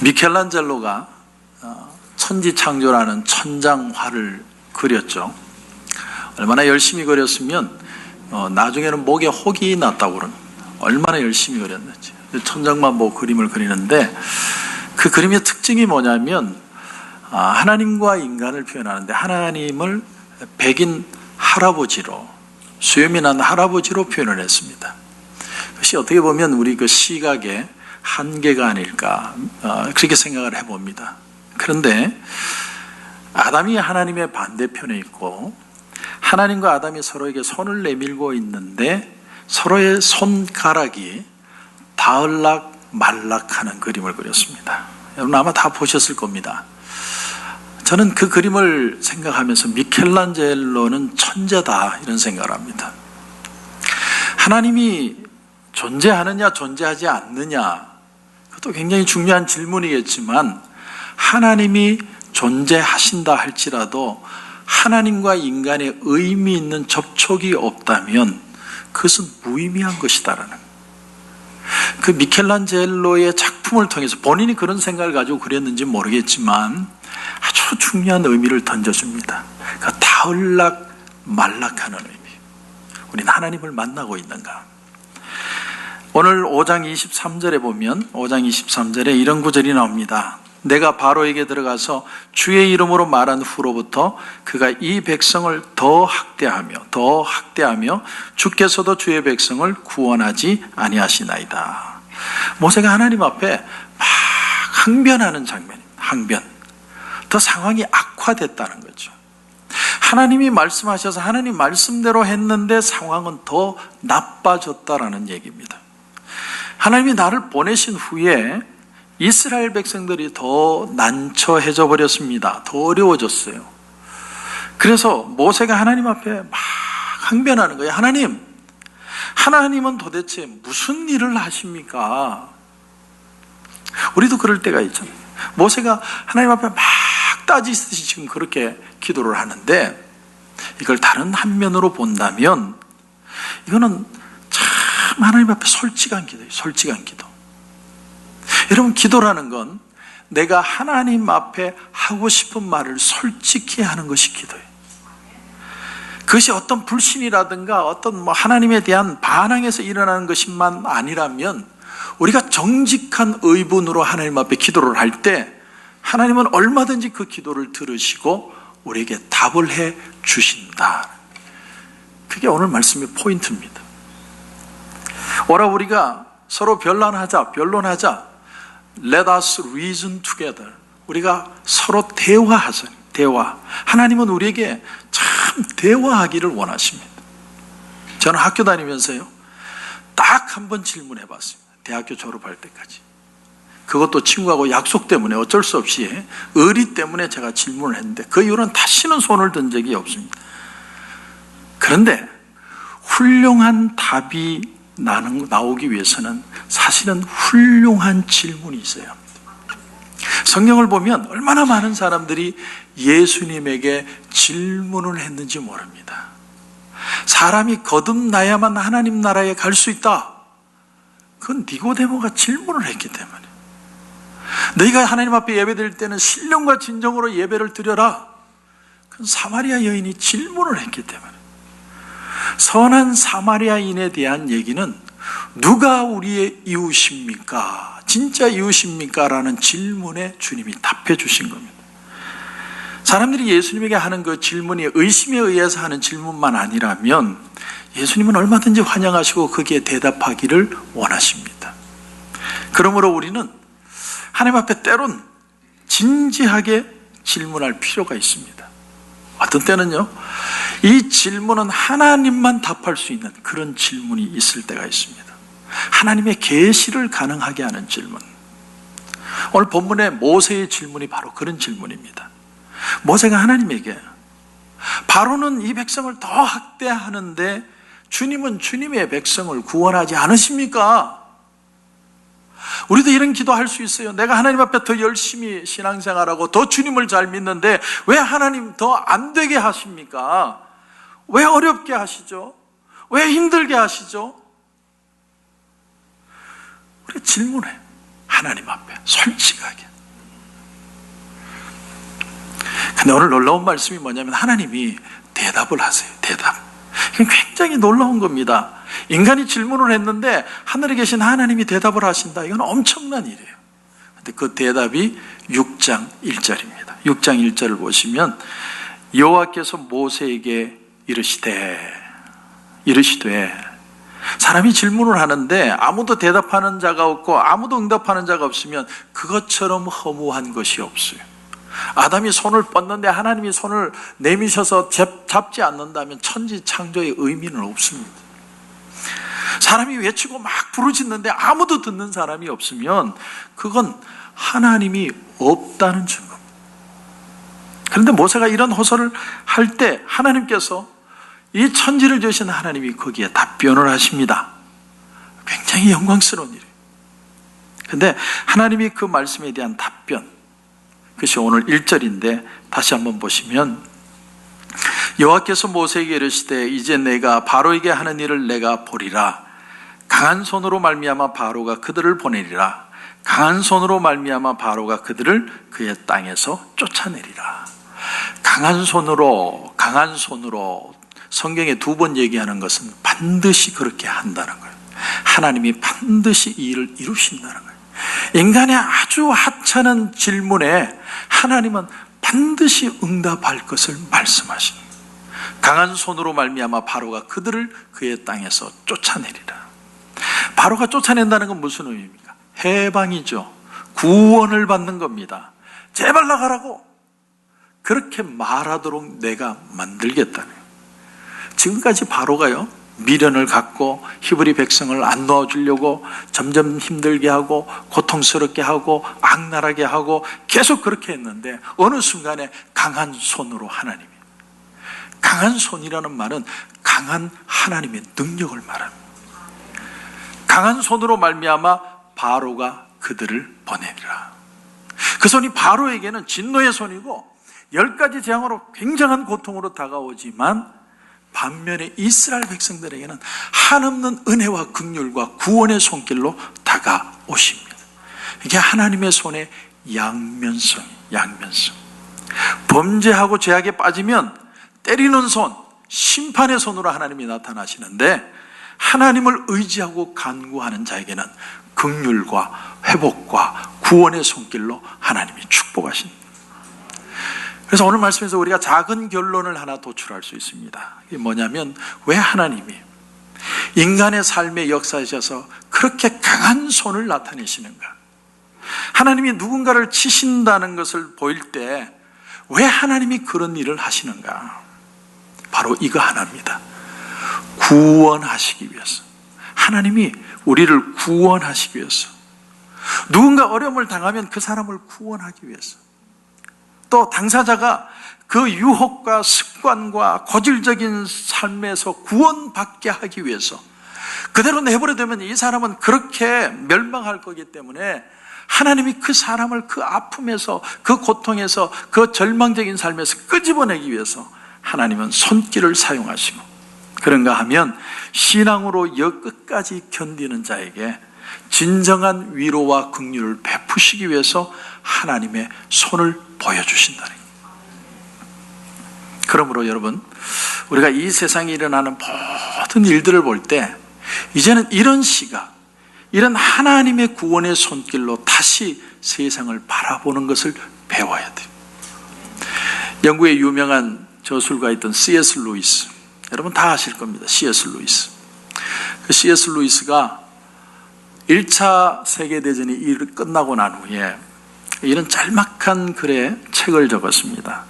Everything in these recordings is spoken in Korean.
미켈란젤로가 천지창조라는 천장화를 그렸죠. 얼마나 열심히 그렸으면 나중에는 목에 혹이 났다고 그러는, 얼마나 열심히 그렸는지. 천장만 보고 그림을 그리는데 그 그림의 특징이 뭐냐면 하나님과 인간을 표현하는데 하나님을 백인 할아버지로, 수염이 난 할아버지로 표현을 했습니다. 그것이 어떻게 보면 우리 그 시각의 한계가 아닐까, 그렇게 생각을 해봅니다. 그런데 아담이 하나님의 반대편에 있고 하나님과 아담이 서로에게 손을 내밀고 있는데 서로의 손가락이 닿을락 말락하는 그림을 그렸습니다. 여러분 아마 다 보셨을 겁니다. 저는 그 그림을 생각하면서 미켈란젤로는 천재다 이런 생각을 합니다. 하나님이 존재하느냐 존재하지 않느냐, 그것도 굉장히 중요한 질문이겠지만 하나님이 존재하신다 할지라도 하나님과 인간의 의미 있는 접촉이 없다면 그것은 무의미한 것이다라는, 그 미켈란젤로의 작품을 통해서 본인이 그런 생각을 가지고 그렸는지 모르겠지만 아주 중요한 의미를 던져줍니다. 그 닿을락 말락하는 의미. 우리는 하나님을 만나고 있는가? 오늘 5장 23절에 보면 5장 23절에 이런 구절이 나옵니다. 내가 바로에게 들어가서 주의 이름으로 말한 후로부터 그가 이 백성을 더 학대하며 주께서도 주의 백성을 구원하지 아니하시나이다. 모세가 하나님 앞에 막 항변하는 장면입니다. 항변. 더 상황이 악화됐다는 거죠. 하나님이 말씀하셔서 하나님 말씀대로 했는데 상황은 더 나빠졌다라는 얘기입니다. 하나님이 나를 보내신 후에 이스라엘 백성들이 더 난처해져 버렸습니다. 더 어려워졌어요. 그래서 모세가 하나님 앞에 막 항변하는 거예요. 하나님은 도대체 무슨 일을 하십니까? 우리도 그럴 때가 있잖아요. 모세가 하나님 앞에 막 따지듯이 지금 그렇게 기도를 하는데, 이걸 다른 한면으로 본다면 이거는 참 하나님 앞에 솔직한 기도예요. 솔직한 기도. 여러분, 기도라는 건 내가 하나님 앞에 하고 싶은 말을 솔직히 하는 것이 기도예요. 그것이 어떤 불신이라든가 어떤 하나님에 대한 반항에서 일어나는 것만 아니라면, 우리가 정직한 의분으로 하나님 앞에 기도를 할 때 하나님은 얼마든지 그 기도를 들으시고 우리에게 답을 해 주신다. 그게 오늘 말씀의 포인트입니다. 오라 우리가 서로 변론하자. Let us reason together. 우리가 서로 대화하자. 대화. 하나님은 우리에게 참 대화하기를 원하십니다. 저는 학교 다니면서요, 딱 한 번 질문해 봤습니다. 대학교 졸업할 때까지. 그것도 친구하고 약속 때문에 어쩔 수 없이 의리 때문에 제가 질문을 했는데 그 이후로는 다시는 손을 든 적이 없습니다. 그런데 훌륭한 답이 나오기 위해서는 사실은 훌륭한 질문이 있어야 합니다. 성경을 보면 얼마나 많은 사람들이 예수님에게 질문을 했는지 모릅니다. 사람이 거듭나야만 하나님 나라에 갈 수 있다. 그건 니고데모가 질문을 했기 때문에. 너희가 하나님 앞에 예배드릴 때는 신령과 진정으로 예배를 드려라. 그건 사마리아 여인이 질문을 했기 때문에. 선한 사마리아인에 대한 얘기는 누가 우리의 이웃입니까? 진짜 이웃입니까? 라는 질문에 주님이 답해 주신 겁니다. 사람들이 예수님에게 하는 그 질문이 의심에 의해서 하는 질문만 아니라면 예수님은 얼마든지 환영하시고 거기에 대답하기를 원하십니다. 그러므로 우리는 하나님 앞에 때론 진지하게 질문할 필요가 있습니다. 어떤 때는요, 이 질문은 하나님만 답할 수 있는 그런 질문이 있을 때가 있습니다. 하나님의 계시를 가능하게 하는 질문. 오늘 본문의 모세의 질문이 바로 그런 질문입니다. 모세가 하나님에게 바로는 이 백성을 더 학대하는데 주님은 주님의 백성을 구원하지 않으십니까? 우리도 이런 기도할 수 있어요. 내가 하나님 앞에 더 열심히 신앙생활하고 더 주님을 잘 믿는데 왜 하나님 더 안 되게 하십니까? 왜 어렵게 하시죠? 왜 힘들게 하시죠? 우리가 질문해. 하나님 앞에 솔직하게. 근데 오늘 놀라운 말씀이 뭐냐면 하나님이 대답을 하세요. 대답. 이건 굉장히 놀라운 겁니다. 인간이 질문을 했는데 하늘에 계신 하나님이 대답을 하신다. 이건 엄청난 일이에요. 근데 그 대답이 6장 1절입니다. 6장 1절을 보시면 여호와께서 모세에게 이르시되 사람이 질문을 하는데 아무도 대답하는 자가 없고 아무도 응답하는 자가 없으면 그것처럼 허무한 것이 없어요. 아담이 손을 뻗는데 하나님이 손을 내미셔서 잡지 않는다면 천지 창조의 의미는 없습니다. 사람이 외치고 막 부르짖는데 아무도 듣는 사람이 없으면 그건 하나님이 없다는 증거입니다. 그런데 모세가 이런 호소를 할 때 하나님께서 이 천지를 지으신 하나님이 거기에 답변을 하십니다. 굉장히 영광스러운 일이에요. 그런데 하나님이 그 말씀에 대한 답변, 그것이 오늘 1절인데 다시 한번 보시면 여호와께서 모세에게 이르시되 이제 내가 바로에게 하는 일을 내가 보리라. 강한 손으로 말미암아 바로가 그들을 보내리라. 강한 손으로 말미암아 바로가 그들을 그의 땅에서 쫓아내리라. 강한 손으로 성경에 2번 얘기하는 것은 반드시 그렇게 한다는 거예요. 하나님이 반드시 이 일을 이루신다는 거예요. 인간의 아주 하찮은 질문에 하나님은 반드시 응답할 것을 말씀하십니다. 강한 손으로 말미암아 바로가 그들을 그의 땅에서 쫓아내리라. 바로가 쫓아낸다는 건 무슨 의미입니까? 해방이죠. 구원을 받는 겁니다. 제발 나가라고 그렇게 말하도록 내가 만들겠다는 거예요. 지금까지 바로가요, 미련을 갖고 히브리 백성을 안 놓아주려고 점점 힘들게 하고 고통스럽게 하고 악랄하게 하고 계속 그렇게 했는데 어느 순간에 강한 손으로 하나님이, 강한 손이라는 말은 강한 하나님의 능력을 말합니다. 강한 손으로 말미암아 바로가 그들을 보내리라. 그 손이 바로에게는 진노의 손이고 10가지 재앙으로 굉장한 고통으로 다가오지만 반면에 이스라엘 백성들에게는 한없는 은혜와 긍휼과 구원의 손길로 다가오십니다. 이게 하나님의 손의 양면성. 범죄하고 죄악에 빠지면 때리는 손, 심판의 손으로 하나님이 나타나시는데 하나님을 의지하고 간구하는 자에게는 긍휼과 회복과 구원의 손길로 하나님이 축복하십니다. 그래서 오늘 말씀에서 우리가 작은 결론을 하나 도출할 수 있습니다. 이게 뭐냐면 왜 하나님이 인간의 삶에 역사하셔서 그렇게 강한 손을 나타내시는가? 하나님이 누군가를 치신다는 것을 보일 때 왜 하나님이 그런 일을 하시는가? 바로 이거 하나입니다. 구원하시기 위해서. 하나님이 우리를 구원하시기 위해서. 누군가 어려움을 당하면 그 사람을 구원하기 위해서. 또 당사자가 그 유혹과 습관과 고질적인 삶에서 구원받게 하기 위해서. 그대로 내버려 두면 이 사람은 그렇게 멸망할 거기 때문에 하나님이 그 사람을 그 아픔에서, 그 고통에서, 그 절망적인 삶에서 끄집어내기 위해서 하나님은 손길을 사용하시고, 그런가 하면 신앙으로 여 끝까지 견디는 자에게 진정한 위로와 긍휼을 베푸시기 위해서 하나님의 손을 보여주신다는 거예요. 그러므로 여러분, 우리가 이 세상에 일어나는 모든 일들을 볼 때 이제는 이런 시각, 이런 하나님의 구원의 손길로 다시 세상을 바라보는 것을 배워야 돼요. 영국의 유명한 저술가였던 C.S. 루이스, 여러분 다 아실 겁니다. C.S. 루이스. 그 C.S. 루이스가 1차 세계대전이 끝나고 난 후에 이런 짤막한 글의 책을 적었습니다.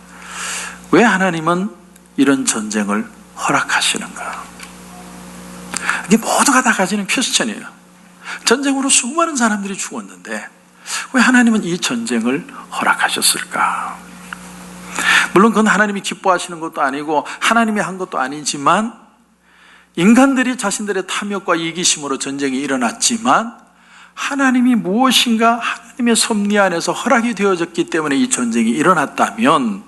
왜 하나님은 이런 전쟁을 허락하시는가? 이게 모두가 다 가지는 퀘스천이에요. 전쟁으로 수많은 사람들이 죽었는데 왜 하나님은 이 전쟁을 허락하셨을까? 물론 그건 하나님이 기뻐하시는 것도 아니고 하나님이 한 것도 아니지만 인간들이 자신들의 탐욕과 이기심으로 전쟁이 일어났지만 하나님이 무엇인가 하나님의 섭리 안에서 허락이 되어졌기 때문에 이 전쟁이 일어났다면,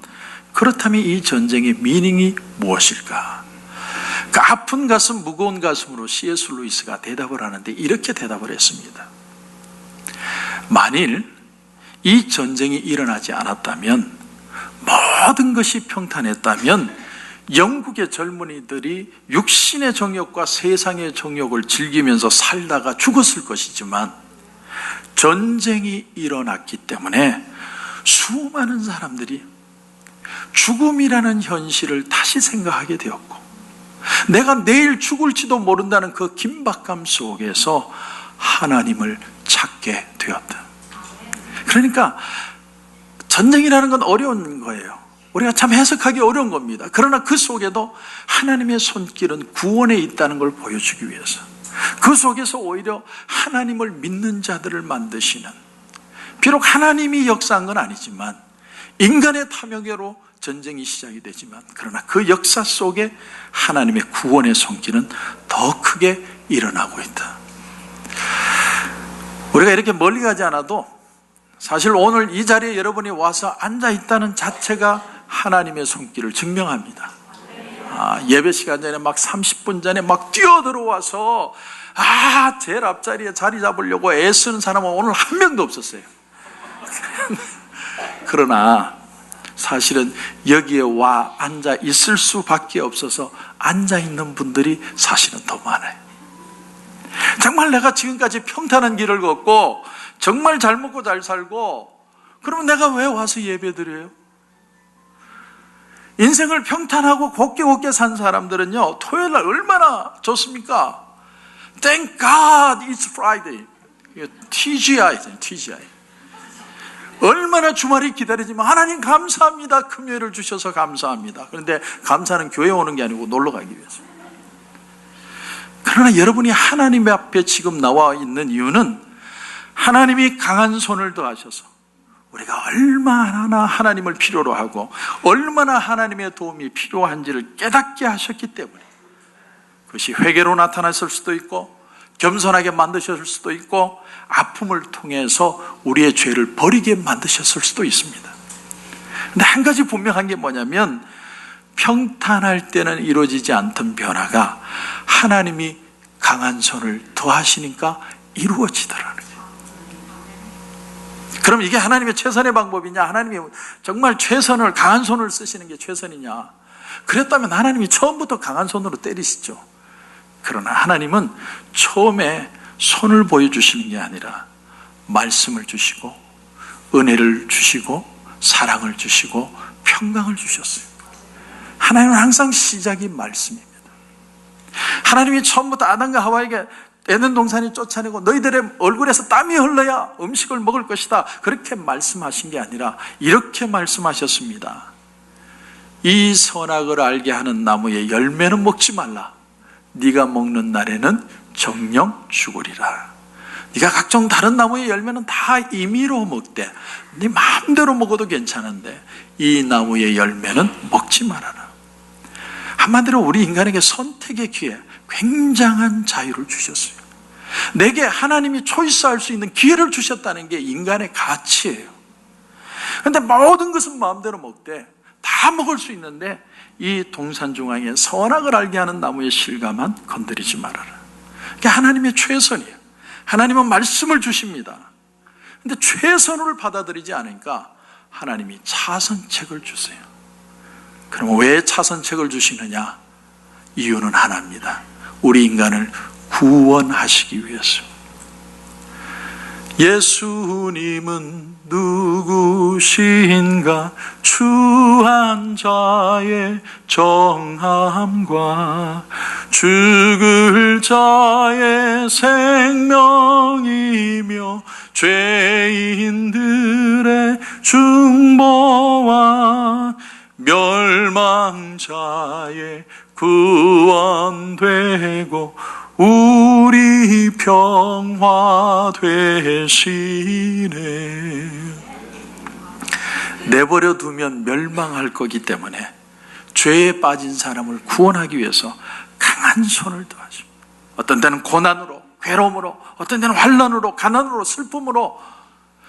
그렇다면 이 전쟁의 미닝이 무엇일까? 그 아픈 가슴, 무거운 가슴으로 C.S. 루이스가 대답을 하는데 이렇게 대답을 했습니다. 만일 이 전쟁이 일어나지 않았다면 모든 것이 평탄했다면 영국의 젊은이들이 육신의 정욕과 세상의 정욕을 즐기면서 살다가 죽었을 것이지만 전쟁이 일어났기 때문에 수많은 사람들이 죽음이라는 현실을 다시 생각하게 되었고, 내가 내일 죽을지도 모른다는 그 긴박감 속에서 하나님을 찾게 되었다. 그러니까 전쟁이라는 건 어려운 거예요. 우리가 참 해석하기 어려운 겁니다. 그러나 그 속에도 하나님의 손길은 구원에 있다는 걸 보여주기 위해서, 그 속에서 오히려 하나님을 믿는 자들을 만드시는, 비록 하나님이 역사한 건 아니지만 인간의 탐욕으로 전쟁이 시작이 되지만, 그러나 그 역사 속에 하나님의 구원의 손길은 더 크게 일어나고 있다. 우리가 이렇게 멀리 가지 않아도 사실 오늘 이 자리에 여러분이 와서 앉아 있다는 자체가 하나님의 손길을 증명합니다. 예배 시간 전에 막 30분 전에 막 뛰어들어와서 제일 앞자리에 자리 잡으려고 애쓰는 사람은 오늘 한 명도 없었어요. 그러나 사실은 여기에 와 앉아 있을 수밖에 없어서 앉아 있는 분들이 사실은 더 많아요. 정말 내가 지금까지 평탄한 길을 걷고 정말 잘 먹고 잘 살고, 그러면 내가 왜 와서 예배드려요? 인생을 평탄하고 곱게 산 사람들은요, 토요일날 얼마나 좋습니까? Thank God it's Friday. TGI죠, TGI. 얼마나 주말이 기다리지만 하나님 감사합니다. 금요일을 주셔서 감사합니다. 그런데 감사는 교회 오는 게 아니고 놀러 가기 위해서. 그러나 여러분이 하나님 앞에 지금 나와 있는 이유는 하나님이 강한 손을 더하셔서 우리가 얼마나 하나님을 필요로 하고 얼마나 하나님의 도움이 필요한지를 깨닫게 하셨기 때문에, 그것이 회개로 나타났을 수도 있고 겸손하게 만드셨을 수도 있고 아픔을 통해서 우리의 죄를 버리게 만드셨을 수도 있습니다. 근데 한 가지 분명한 게 뭐냐면, 평탄할 때는 이루어지지 않던 변화가 하나님이 강한 손을 더하시니까 이루어지더라는 거예요. 그럼 이게 하나님의 최선의 방법이냐? 하나님이 정말 최선을, 강한 손을 쓰시는 게 최선이냐? 그랬다면 하나님이 처음부터 강한 손으로 때리시죠. 그러나 하나님은 처음에 손을 보여주시는 게 아니라 말씀을 주시고 은혜를 주시고 사랑을 주시고 평강을 주셨어요. 하나님은 항상 시작이 말씀입니다. 하나님이 처음부터 아담과 하와에게 에덴 동산이 쫓아내고 너희들의 얼굴에서 땀이 흘러야 음식을 먹을 것이다, 그렇게 말씀하신 게 아니라 이렇게 말씀하셨습니다. 이 선악을 알게 하는 나무의 열매는 먹지 말라. 네가 먹는 날에는 정녕 죽으리라. 네가 각종 다른 나무의 열매는 다 임의로 먹되 네 마음대로 먹어도 괜찮은데 이 나무의 열매는 먹지 말아라. 한마디로 우리 인간에게 선택의 기회, 굉장한 자유를 주셨어요. 내게 하나님이 초이스할 수 있는 기회를 주셨다는 게 인간의 가치예요. 그런데 모든 것은 마음대로 먹되 다 먹을 수 있는데 이 동산 중앙에 선악을 알게 하는 나무의 실과만 건드리지 말아라. 그게 하나님의 최선이에요. 하나님은 말씀을 주십니다. 그런데 최선을 받아들이지 않으니까 하나님이 차선책을 주세요. 그럼 왜 차선책을 주시느냐? 이유는 하나입니다. 우리 인간을 구원하시기 위해서. 예수님은 누구신가? 추한 자의 정함과 죽을 자의 생명이며 죄인들의 중보와 멸망자의 구원되고 우리 평화 되시네. 내버려 두면 멸망할 거기 때문에 죄에 빠진 사람을 구원하기 위해서 강한 손을 더하십니다. 어떤 때는 고난으로, 괴로움으로, 어떤 때는 환난으로, 가난으로, 슬픔으로.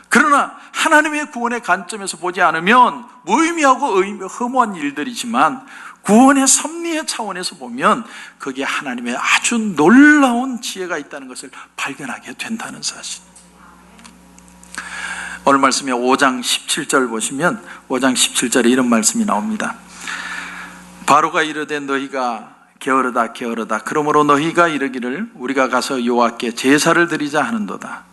그러나 하나님의 구원의 관점에서 보지 않으면 무의미하고 허무한 일들이지만 구원의 섭리의 차원에서 보면 거기에 하나님의 아주 놀라운 지혜가 있다는 것을 발견하게 된다는 사실. 오늘 말씀에 5장 17절 보시면 5장 17절에 이런 말씀이 나옵니다. 바로가 이르되 너희가 게으르다 게으르다. 그러므로 너희가 이르기를 우리가 가서 여호와께 제사를 드리자 하는도다.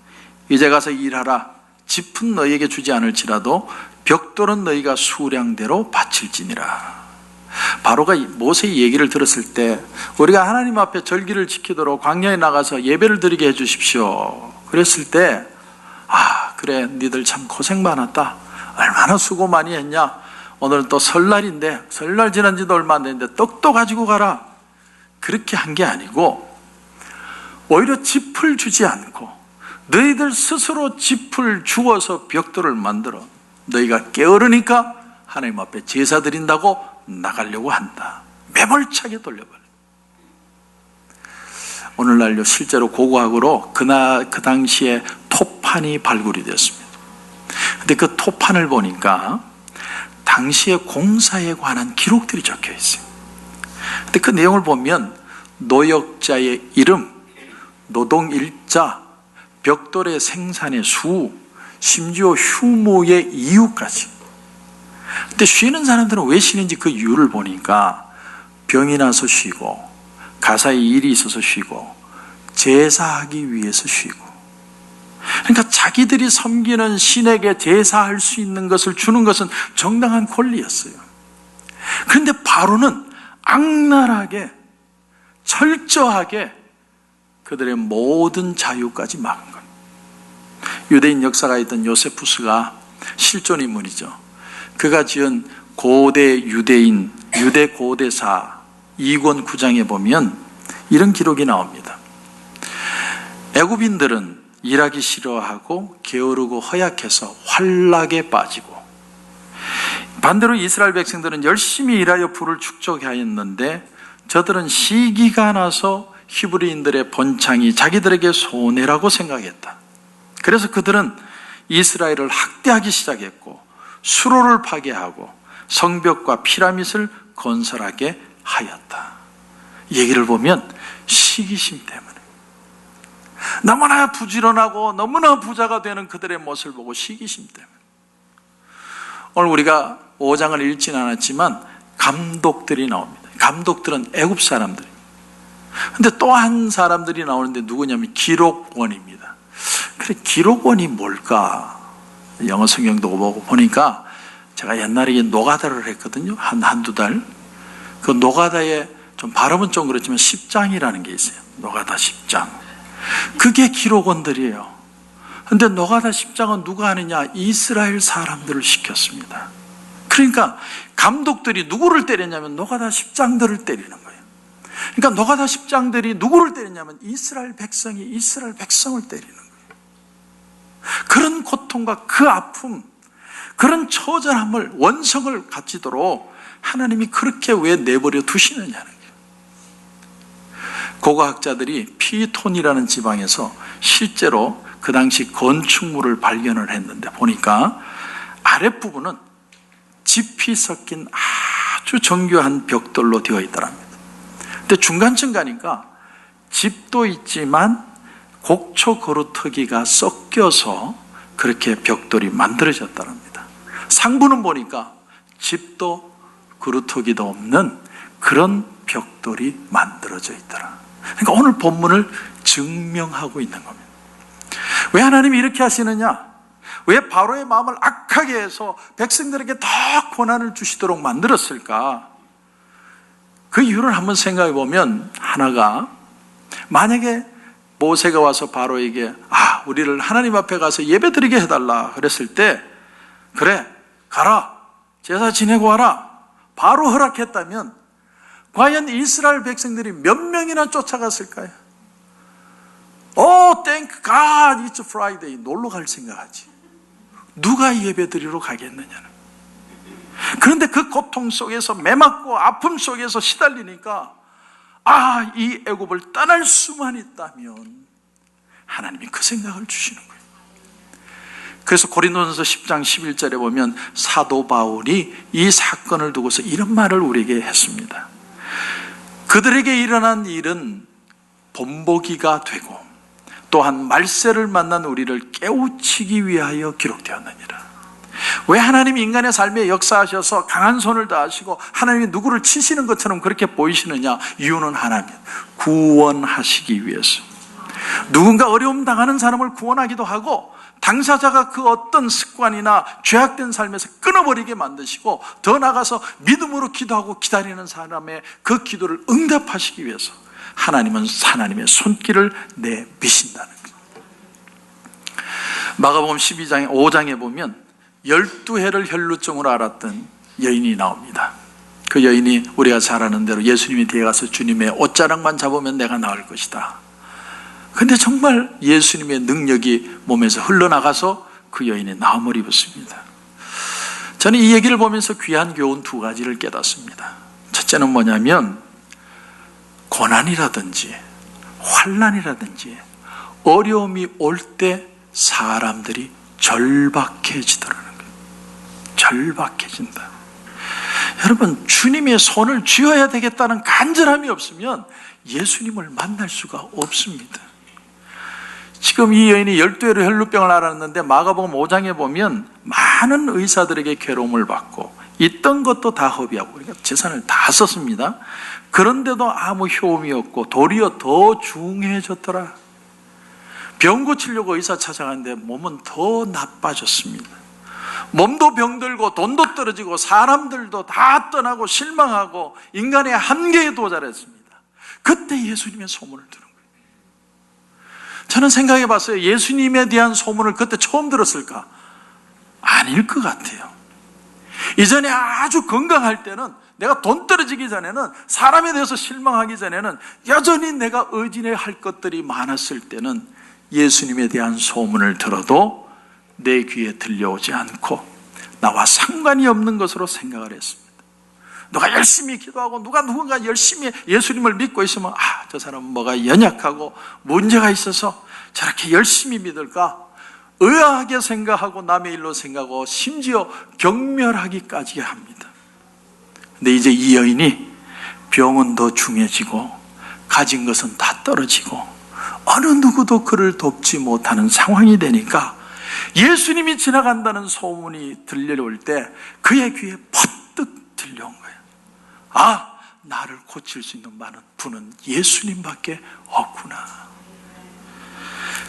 이제 가서 일하라. 짚은 너희에게 주지 않을지라도 벽돌은 너희가 수량대로 바칠지니라. 바로가 모세의 얘기를 들었을 때 우리가 하나님 앞에 절기를 지키도록 광야에 나가서 예배를 드리게 해주십시오. 그랬을 때 그래 니들 참 고생 많았다. 얼마나 수고 많이 했냐. 오늘은 또 설날인데 설날 지난 지도 얼마 안 됐는데 떡도 가지고 가라. 그렇게 한 게 아니고 오히려 짚을 주지 않고 너희들 스스로 짚을 주어서 벽돌을 만들어 너희가 게으르니까 하나님 앞에 제사 드린다고 나가려고 한다. 매몰차게 돌려버려. 오늘날요 실제로 고고학으로 그 당시에 토판이 발굴이 되었습니다. 근데 그 토판을 보니까 당시의 공사에 관한 기록들이 적혀 있어요. 근데 그 내용을 보면 노역자의 이름, 노동일자, 벽돌의 생산의 수, 심지어 휴무의 이유까지. 근데 쉬는 사람들은 왜 쉬는지 그 이유를 보니까 병이 나서 쉬고 가사에 일이 있어서 쉬고 제사하기 위해서 쉬고. 그러니까 자기들이 섬기는 신에게 제사할 수 있는 것을 주는 것은 정당한 권리였어요. 그런데 바로는 악랄하게 철저하게 그들의 모든 자유까지 막은 거예요. 유대인 역사가 있던 요세푸스가 실존 인물이죠. 그가 지은 고대 유대인 유대 고대사 2권 9장에 보면 이런 기록이 나옵니다. 애굽인들은 일하기 싫어하고 게으르고 허약해서 환락에 빠지고, 반대로 이스라엘 백성들은 열심히 일하여 부를 축적하였는데 저들은 시기가 나서 히브리인들의 번창이 자기들에게 손해라고 생각했다. 그래서 그들은 이스라엘을 학대하기 시작했고 수로를 파괴하고 성벽과 피라밋을 건설하게 하였다. 얘기를 보면 시기심 때문에, 너무나 부지런하고 너무나 부자가 되는 그들의 모습을 보고 시기심 때문에. 오늘 우리가 5장을 읽지는 않았지만 감독들이 나옵니다. 감독들은 애굽 사람들입니다. 근데 또 한 사람들이 나오는데 누구냐면 기록원입니다. 그래, 기록원이 뭘까? 영어 성경도 보고 보니까 제가 옛날에 노가다를 했거든요. 한두 달. 그 노가다에 좀 발음은 좀 그렇지만 10장이라는 게 있어요. 노가다 10장. 그게 기록원들이에요. 근데 노가다 10장은 누가 하느냐? 이스라엘 사람들을 시켰습니다. 그러니까 감독들이 누구를 때렸냐면 노가다 10장들을 때리는 거예요. 그러니까 노가다 10장들이 누구를 때렸냐면 이스라엘 백성을 때리는 거예요. 그런 고통과 그 아픔, 그런 처절함을, 원성을 가지도록 하나님이 그렇게 왜 내버려 두시느냐는 거예요. 고고학자들이 피톤이라는 지방에서 실제로 그 당시 건축물을 발견을 했는데 보니까 아랫부분은 짚이 섞인 아주 정교한 벽돌로 되어 있더랍니다. 근데 중간층 가니까 짚도 있지만 곡초 거루터기가 섞여서 그렇게 벽돌이 만들어졌답니다. 상부는 보니까 짚도 거루터기도 없는 그런 벽돌이 만들어져 있더라. 그러니까 오늘 본문을 증명하고 있는 겁니다. 왜 하나님이 이렇게 하시느냐? 왜 바로의 마음을 악하게 해서 백성들에게 더 고난을 주시도록 만들었을까? 그 이유를 한번 생각해 보면 하나가, 만약에 모세가 와서 바로에게 우리를 하나님 앞에 가서 예배 드리게 해달라 그랬을 때, 그래 가라 제사 지내고 와라 바로 허락했다면 과연 이스라엘 백성들이 몇 명이나 쫓아갔을까요? Thank God it's Friday 놀러 갈 생각하지. 누가 예배 드리러 가겠느냐는. 그런데 그 고통 속에서 매맞고 아픔 속에서 시달리니까 이 애굽을 떠날 수만 있다면 하나님이 그 생각을 주시는 거예요. 그래서 고린도전서 10장 11절에 보면 사도 바울이 이 사건을 두고서 이런 말을 우리에게 했습니다. 그들에게 일어난 일은 본보기가 되고 또한 말세를 만난 우리를 깨우치기 위하여 기록되었느니라. 왜 하나님이 인간의 삶에 역사하셔서 강한 손을 다하시고 하나님이 누구를 치시는 것처럼 그렇게 보이시느냐? 이유는 하나님 구원하시기 위해서. 누군가 어려움 당하는 사람을 구원하기도 하고, 당사자가 그 어떤 습관이나 죄악된 삶에서 끊어버리게 만드시고, 더 나아가서 믿음으로 기도하고 기다리는 사람의 그 기도를 응답하시기 위해서 하나님은 하나님의 손길을 내미신다는 거예요. 마가복음 5장에 보면 12해를 혈루증으로 앓았던 여인이 나옵니다. 그 여인이 우리가 잘 아는 대로 예수님이 뒤에 가서 주님의 옷자락만 잡으면 내가 나을 것이다. 근데 정말 예수님의 능력이 몸에서 흘러나가서 그 여인이 나음을 입었습니다. 저는 이 얘기를 보면서 귀한 교훈 두 가지를 깨닫습니다. 첫째는 뭐냐면, 고난이라든지 환난이라든지 어려움이 올 때 사람들이 절박해지더라는 거예요. 절박해진다. 여러분, 주님의 손을 쥐어야 되겠다는 간절함이 없으면 예수님을 만날 수가 없습니다. 지금 이 여인이 12회로 혈루병을 앓았는데 마가복음 5장에 보면 많은 의사들에게 괴로움을 받고 있던 것도 다 허비하고, 그러니까 재산을 다 썼습니다. 그런데도 아무 효험이 없고 도리어 더 중해졌더라. 병 고치려고 의사 찾아갔는데 몸은 더 나빠졌습니다. 몸도 병들고 돈도 떨어지고 사람들도 다 떠나고 실망하고 인간의 한계에 도달했습니다. 그때 예수님의 소문을 들은 거예요. 저는 생각해 봤어요. 예수님에 대한 소문을 그때 처음 들었을까? 아닐 것 같아요. 이전에 아주 건강할 때는, 내가 돈 떨어지기 전에는, 사람에 대해서 실망하기 전에는, 여전히 내가 의지할 것들이 많았을 때는 예수님에 대한 소문을 들어도 내 귀에 들려오지 않고 나와 상관이 없는 것으로 생각을 했습니다. 누가 열심히 기도하고 누군가 열심히 예수님을 믿고 있으면, 저 사람은 뭐가 연약하고 문제가 있어서 저렇게 열심히 믿을까? 의아하게 생각하고 남의 일로 생각하고 심지어 경멸하기까지 합니다. 근데 이제 이 여인이 병은 더 중해지고 가진 것은 다 떨어지고 어느 누구도 그를 돕지 못하는 상황이 되니까 예수님이 지나간다는 소문이 들려올 때 그의 귀에 퍼뜩 들려온 거예요. 나를 고칠 수 있는 많은 분은 예수님밖에 없구나.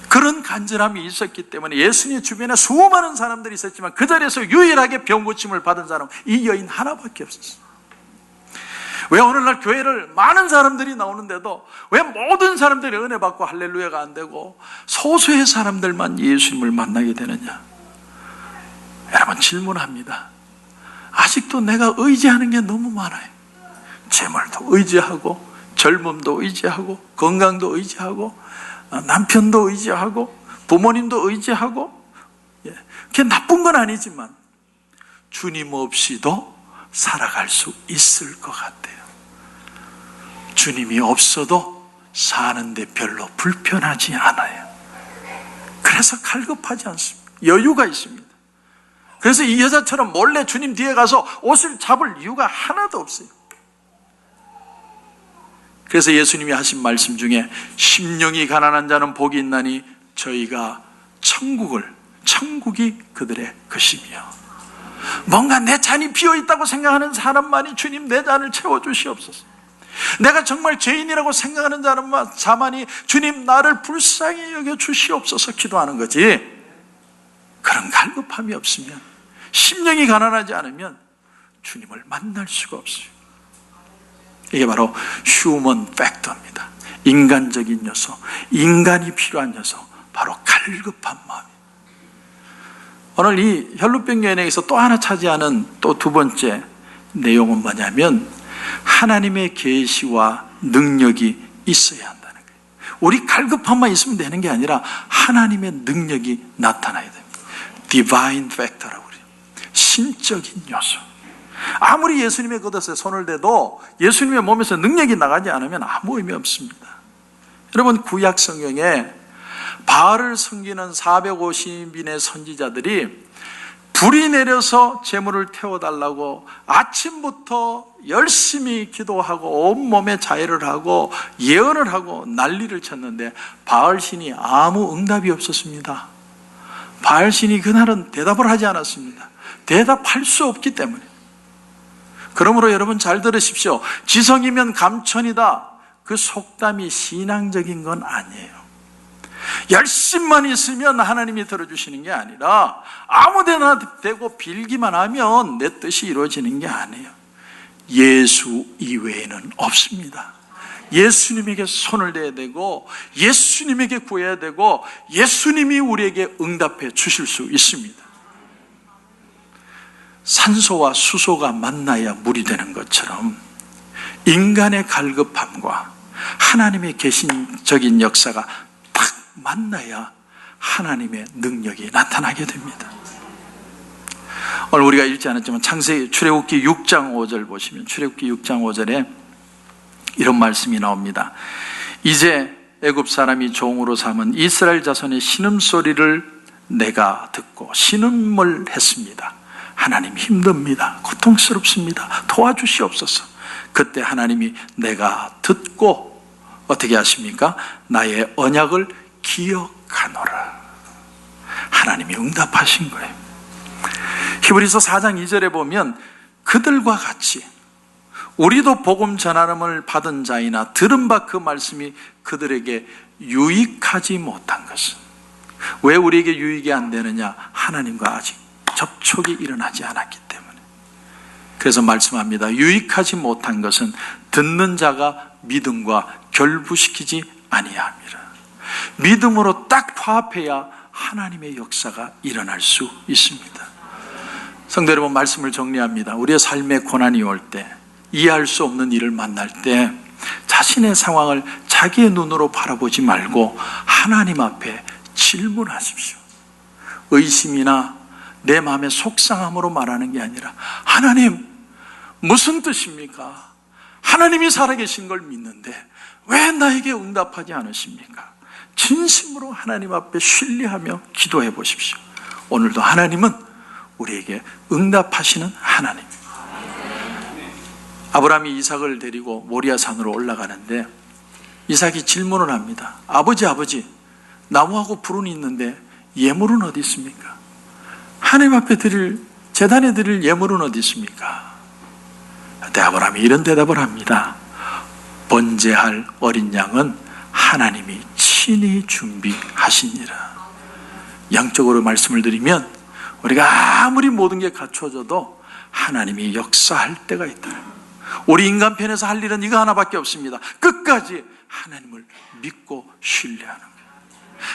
그런 간절함이 있었기 때문에 예수님 주변에 수많은 사람들이 있었지만 그 자리에서 유일하게 병 고침을 받은 사람은 이 여인 하나밖에 없었어요. 왜 오늘날 교회를 많은 사람들이 나오는데도 왜 모든 사람들이 은혜 받고 할렐루야가 안 되고 소수의 사람들만 예수님을 만나게 되느냐? 여러분, 질문합니다. 아직도 내가 의지하는 게 너무 많아요. 재물도 의지하고 젊음도 의지하고 건강도 의지하고 남편도 의지하고 부모님도 의지하고, 그게 나쁜 건 아니지만 주님 없이도 살아갈 수 있을 것 같아요. 주님이 없어도 사는데 별로 불편하지 않아요. 그래서 갈급하지 않습니다. 여유가 있습니다. 그래서 이 여자처럼 몰래 주님 뒤에 가서 옷을 잡을 이유가 하나도 없어요. 그래서 예수님이 하신 말씀 중에 심령이 가난한 자는 복이 있나니 저희가 천국이 그들의 것이며, 뭔가 내 잔이 비어있다고 생각하는 사람만이 주님 내 잔을 채워주시옵소서. 내가 정말 죄인이라고 생각하는 자만이 주님 나를 불쌍히 여겨주시옵소서 기도하는 거지, 그런 갈급함이 없으면, 심령이 가난하지 않으면 주님을 만날 수가 없어요. 이게 바로 휴먼 팩터입니다. 인간적인 요소, 인간이 필요한 요소, 바로 갈급한 마음입니다. 오늘 이 혈루병 여인에게서 또 하나 차지하는 또 두 번째 내용은 뭐냐면, 하나님의 계시와 능력이 있어야 한다는 거예요. 우리 갈급함만 있으면 되는 게 아니라 하나님의 능력이 나타나야 됩니다. 디바인 팩터라고 그래요. 신적인 요소. 아무리 예수님의 겉옷에 손을 대도 예수님의 몸에서 능력이 나가지 않으면 아무 의미 없습니다. 여러분, 구약 성경에 바알을 섬기는 450인의 선지자들이 불이 내려서 제물을 태워달라고 아침부터 열심히 기도하고 온몸에 자해를 하고 예언을 하고 난리를 쳤는데 바알신이 아무 응답이 없었습니다. 바알신이 그날은 대답을 하지 않았습니다. 대답할 수 없기 때문에. 그러므로 여러분 잘 들으십시오. 지성이면 감천이다. 그 속담이 신앙적인 건 아니에요. 열심만 있으면 하나님이 들어주시는 게 아니라 아무데나 대고 빌기만 하면 내 뜻이 이루어지는 게 아니에요. 예수 이외에는 없습니다. 예수님에게 손을 대야 되고 예수님에게 구해야 되고 예수님이 우리에게 응답해 주실 수 있습니다. 산소와 수소가 만나야 물이 되는 것처럼 인간의 갈급함과 하나님의 계신적인 역사가 딱 만나야 하나님의 능력이 나타나게 됩니다. 오늘 우리가 읽지 않았지만 출애굽기 6장 5절 보시면 출애굽기 6장 5절에 이런 말씀이 나옵니다. 이제 애굽 사람이 종으로 삼은 이스라엘 자손의 신음소리를 내가 듣고 신음을 했습니다. 하나님 힘듭니다. 고통스럽습니다. 도와주시옵소서. 그때 하나님이 내가 듣고 어떻게 하십니까? 나의 언약을 기억하노라. 하나님이 응답하신 거예요. 히브리서 4장 2절에 보면 그들과 같이 우리도 복음 전하름을 받은 자이나 들은 바 그 말씀이 그들에게 유익하지 못한 것은, 왜 우리에게 유익이 안 되느냐? 하나님과 아직 접촉이 일어나지 않았기 때문에. 그래서 말씀합니다. 유익하지 못한 것은 듣는 자가 믿음과 결부시키지 아니함이라. 믿음으로 딱 화합해야 하나님의 역사가 일어날 수 있습니다. 성도 여러분, 말씀을 정리합니다. 우리의 삶에 고난이 올 때, 이해할 수 없는 일을 만날 때 자신의 상황을 자기의 눈으로 바라보지 말고 하나님 앞에 질문하십시오. 의심이나 내 마음의 속상함으로 말하는 게 아니라, 하나님 무슨 뜻입니까? 하나님이 살아계신 걸 믿는데 왜 나에게 응답하지 않으십니까? 진심으로 하나님 앞에 신뢰하며 기도해 보십시오. 오늘도 하나님은 우리에게 응답하시는 하나님. 아브라함이 이삭을 데리고 모리아 산으로 올라가는데 이삭이 질문을 합니다. 아버지, 나무하고 불은 있는데 예물은 어디 있습니까? 하나님 앞에 제단에 드릴 예물은 어디 있습니까? 그때 아브라함이 이런 대답을 합니다. 번제할 어린 양은 하나님이 친히 준비하시니라. 양적으로 말씀을 드리면 우리가 아무리 모든 게 갖춰져도 하나님이 역사할 때가 있다. 우리 인간 편에서 할 일은 이거 하나밖에 없습니다. 끝까지 하나님을 믿고 신뢰하는 거예요.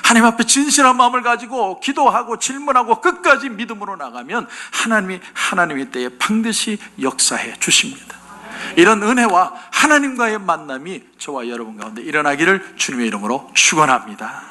하나님 앞에 진실한 마음을 가지고 기도하고 질문하고 끝까지 믿음으로 나가면 하나님이 하나님의 때에 반드시 역사해 주십니다. 이런 은혜와 하나님과의 만남이 저와 여러분 가운데 일어나기를 주님의 이름으로 축원합니다.